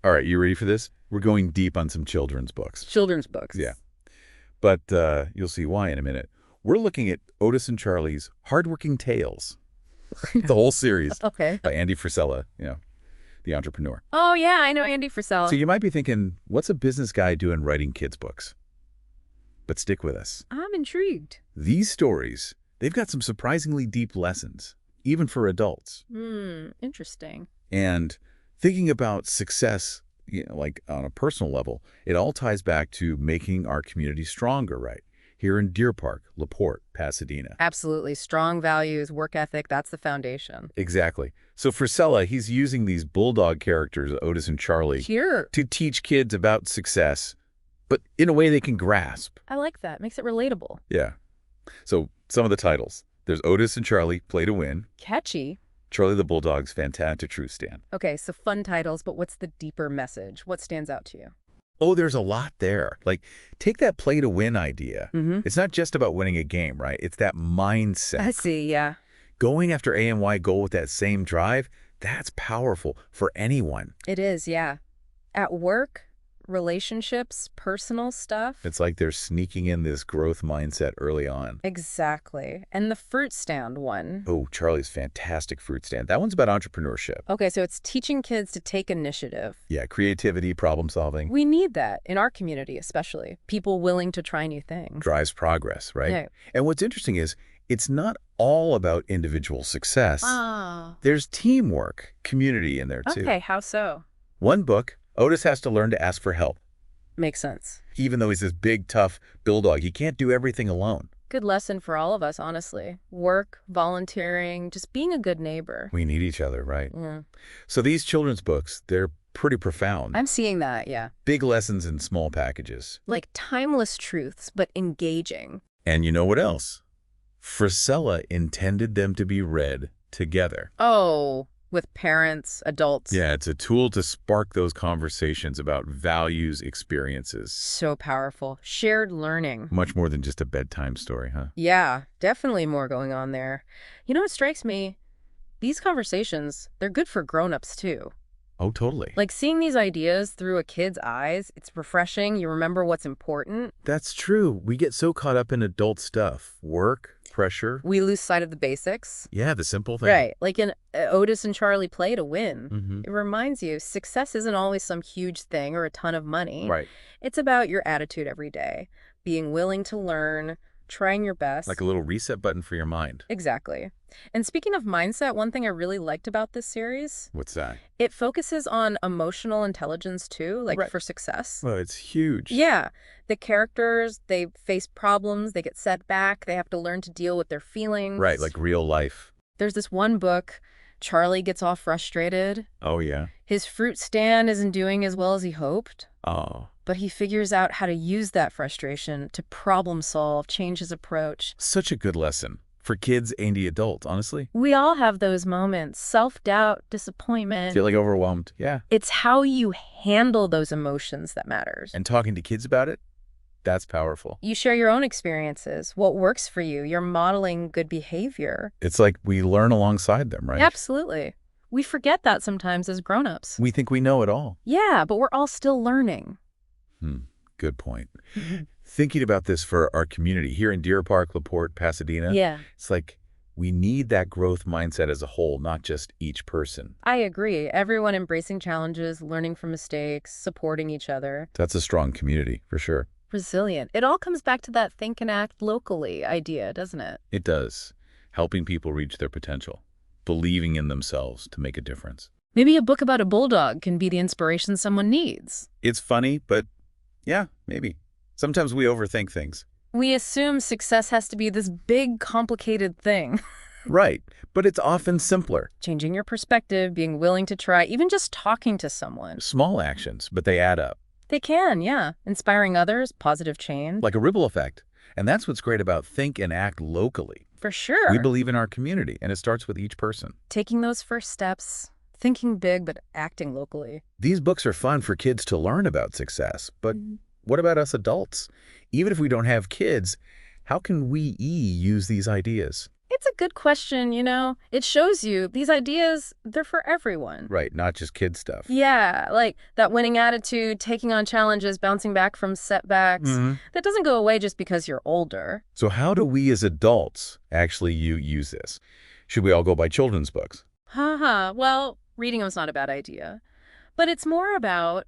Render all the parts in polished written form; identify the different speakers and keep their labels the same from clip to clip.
Speaker 1: All right, you ready for this? We're going deep on some children's books.
Speaker 2: Children's books.
Speaker 1: Yeah, but you'll see why in a minute. We're looking at Otis and Charley's Hardworking Tales, the whole series
Speaker 2: Okay.
Speaker 1: by Andy Frisella, the entrepreneur.
Speaker 2: Oh, yeah, I know Andy
Speaker 1: So
Speaker 2: Frisella.
Speaker 1: you might be thinking, what's a business guy doing writing kids' books? But stick with us.
Speaker 2: I'm intrigued.
Speaker 1: These stories, they've got some surprisingly deep lessons, even for adults.
Speaker 2: Interesting.
Speaker 1: And thinking about success, like on a personal level, it all ties back to making our community stronger, right? Here in Deer Park, LaPorte, Pasadena.
Speaker 2: Absolutely. Strong values, work ethic, that's the foundation.
Speaker 1: Exactly. So for Frisella, he's using these bulldog characters, Otis and Charley,
Speaker 2: Here.
Speaker 1: to teach kids about success, but in a way they can grasp.
Speaker 2: I like that. Makes it relatable.
Speaker 1: Yeah. So some of the titles. There's Otis and Charley, Play to Win.
Speaker 2: Catchy.
Speaker 1: Charlie the Bulldog's Fantastic Truth Stand.
Speaker 2: Okay, so fun titles, but what's the deeper message? What stands out to you?
Speaker 1: Oh, there's a lot there. Like, take that play to win idea.
Speaker 2: Mm-hmm.
Speaker 1: It's not just about winning a game, right? It's that mindset.
Speaker 2: I see, yeah.
Speaker 1: Going after A and Y goal with that same drive, that's powerful for anyone.
Speaker 2: It is, yeah. At work, relationships, personal stuff.
Speaker 1: It's like they're sneaking in this growth mindset early on.
Speaker 2: Exactly. And the fruit stand one.
Speaker 1: Oh, Charlie's Fantastic Fruit Stand. That one's about entrepreneurship.
Speaker 2: Okay, so it's teaching kids to take initiative.
Speaker 1: Yeah, creativity, problem solving.
Speaker 2: We need that in our community, especially. People willing to try new things.
Speaker 1: Drives progress, right?
Speaker 2: Yeah.
Speaker 1: And what's interesting is it's not all about individual success.
Speaker 2: Ah.
Speaker 1: There's teamwork, community in there too.
Speaker 2: Okay, how so?
Speaker 1: One book, Otis has to learn to ask for help.
Speaker 2: Makes sense.
Speaker 1: Even though he's this big, tough bulldog, he can't do everything alone.
Speaker 2: Good lesson for all of us, honestly. Work, volunteering, just being a good neighbor.
Speaker 1: We need each other, right?
Speaker 2: Mm.
Speaker 1: So these children's books, they're pretty profound.
Speaker 2: I'm seeing that, yeah.
Speaker 1: Big lessons in small packages.
Speaker 2: Like timeless truths, but engaging.
Speaker 1: And you know what else? Frisella intended them to be read together.
Speaker 2: Oh, with parents, adults.
Speaker 1: Yeah, it's a tool to spark those conversations about values, experiences.
Speaker 2: So powerful. Shared learning.
Speaker 1: Much more than just a bedtime story, huh?
Speaker 2: Yeah, definitely more going on there. You know what strikes me? These conversations, they're good for grown-ups too.
Speaker 1: Oh, totally.
Speaker 2: Like seeing these ideas through a kid's eyes, it's refreshing. You remember what's important.
Speaker 1: That's true. We get so caught up in adult stuff. Work, pressure.
Speaker 2: We lose sight of the basics.
Speaker 1: Yeah, the simple thing.
Speaker 2: Right. Like in Otis and Charley Play to Win.
Speaker 1: Mm-hmm.
Speaker 2: It reminds you success isn't always some huge thing or a ton of money.
Speaker 1: Right.
Speaker 2: It's about your attitude every day, being willing to learn, trying your best.
Speaker 1: Like a little reset button for your mind.
Speaker 2: Exactly. And speaking of mindset, one thing I really liked about this series,
Speaker 1: What's that?
Speaker 2: it focuses on emotional intelligence too, like
Speaker 1: Right.
Speaker 2: for success.
Speaker 1: Well, it's huge.
Speaker 2: Yeah. The characters, they face problems, they get set back, they have to learn to deal with their feelings.
Speaker 1: Right, like real life.
Speaker 2: There's this one book, Charlie gets all frustrated.
Speaker 1: Oh, yeah.
Speaker 2: His fruit stand isn't doing as well as he hoped,
Speaker 1: Oh,
Speaker 2: but he figures out how to use that frustration to problem solve, change his approach.
Speaker 1: such a good lesson for kids and the adults, honestly.
Speaker 2: We all have those moments, self-doubt, disappointment.
Speaker 1: Feeling overwhelmed. Yeah.
Speaker 2: It's how you handle those emotions that matters.
Speaker 1: And talking to kids about it, that's powerful.
Speaker 2: You share your own experiences, what works for you. You're modeling good behavior.
Speaker 1: It's like we learn alongside them, right?
Speaker 2: Absolutely. We forget that sometimes as grown-ups.
Speaker 1: We think we know it all.
Speaker 2: Yeah, but we're all still learning.
Speaker 1: Good point. Thinking about this for our community here in Deer Park, LaPorte, Pasadena,
Speaker 2: Yeah,
Speaker 1: it's like we need that growth mindset as a whole, not just each person.
Speaker 2: I agree. Everyone embracing challenges, learning from mistakes, supporting each other.
Speaker 1: That's a strong community, for sure.
Speaker 2: Resilient. It all comes back to that think and act locally idea, doesn't it?
Speaker 1: It does. Helping people reach their potential. Believing in themselves to make a difference.
Speaker 2: Maybe a book about a bulldog can be the inspiration someone needs.
Speaker 1: It's funny, but yeah, maybe. Sometimes we overthink things.
Speaker 2: We assume success has to be this big, complicated thing.
Speaker 1: Right, but it's often simpler.
Speaker 2: Changing your perspective, being willing to try, even just talking to someone.
Speaker 1: Small actions, but they add up.
Speaker 2: They can, yeah. Inspiring others, positive change.
Speaker 1: Like a ripple effect. And that's what's great about think and act locally.
Speaker 2: For sure.
Speaker 1: We believe in our community, and it starts with each person.
Speaker 2: Taking those first steps, thinking big but acting locally.
Speaker 1: These books are fun for kids to learn about success, but what about us adults? Even if we don't have kids, how can we use these ideas?
Speaker 2: It's a good question, you know? It shows you these ideas, they're for everyone.
Speaker 1: Right, not just kid stuff.
Speaker 2: Yeah, like that winning attitude, taking on challenges, bouncing back from setbacks.
Speaker 1: Hmm.
Speaker 2: That doesn't go away just because you're older.
Speaker 1: So how do we as adults actually use this? Should we all go buy children's books?
Speaker 2: Haha, well, reading them's not a bad idea. But it's more about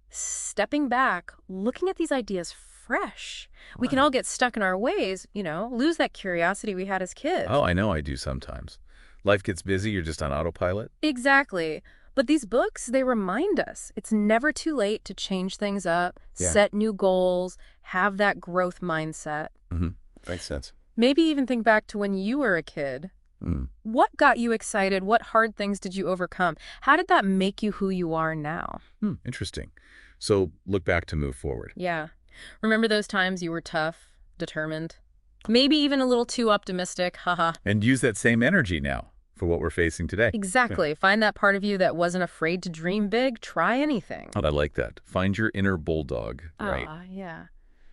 Speaker 2: stepping back, looking at these ideas fresh. We can
Speaker 1: Right.
Speaker 2: all get stuck in our ways, you know, lose that curiosity we had as kids.
Speaker 1: Oh, I know I do sometimes. Life gets busy, you're just on autopilot.
Speaker 2: Exactly. But these books, they remind us it's never too late to change things up,
Speaker 1: Yeah.
Speaker 2: set new goals, have that growth mindset.
Speaker 1: Mm-hmm. Makes sense.
Speaker 2: Maybe even think back to when you were a kid.
Speaker 1: Mm.
Speaker 2: What got you excited? What hard things did you overcome? How did that make you who you are now?
Speaker 1: Interesting. So look back to move forward.
Speaker 2: Yeah. Remember those times you were tough, determined, maybe even a little too optimistic? Haha.
Speaker 1: And use that same energy now for what we're facing today.
Speaker 2: Exactly. Find that part of you that wasn't afraid to dream big. Try anything.
Speaker 1: I like that. Find your inner bulldog. Right.
Speaker 2: Yeah.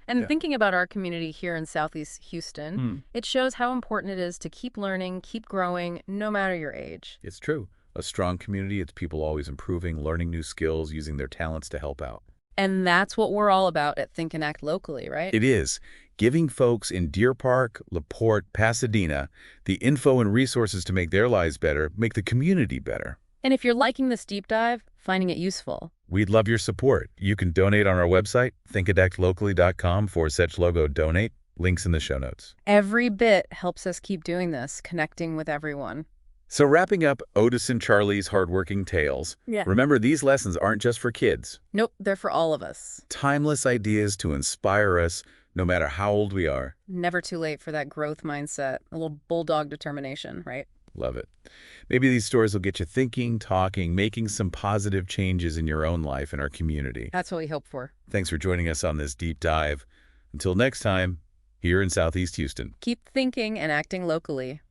Speaker 2: And
Speaker 1: Yeah.
Speaker 2: thinking about our community here in Southeast Houston,
Speaker 1: Mm.
Speaker 2: it shows how important it is to keep learning, keep growing, no matter your age.
Speaker 1: It's true. A strong community, it's people always improving, learning new skills, using their talents to help out.
Speaker 2: And that's what we're all about at Think and Act Locally, right?
Speaker 1: It is. Giving folks in Deer Park, LaPorte, Pasadena, the info and resources to make their lives better, make the community better.
Speaker 2: And if you're liking this deep dive, finding it useful,
Speaker 1: We'd love your support. You can donate on our website, thinkandactlocally.com/logo donate. Links in the show notes.
Speaker 2: every bit helps us keep doing this, connecting with everyone.
Speaker 1: So wrapping up Otis and Charley's hardworking tales,
Speaker 2: Yeah.
Speaker 1: remember these lessons aren't just for kids.
Speaker 2: Nope, they're for all of us.
Speaker 1: Timeless ideas to inspire us, no matter how old we are.
Speaker 2: Never too late for that growth mindset, a little bulldog determination, right?
Speaker 1: Love it. Maybe these stories will get you thinking, talking, making some positive changes in your own life and our community.
Speaker 2: That's what we hope for.
Speaker 1: Thanks for joining us on this deep dive. Until next time, here in Southeast Houston.
Speaker 2: Keep thinking and acting locally.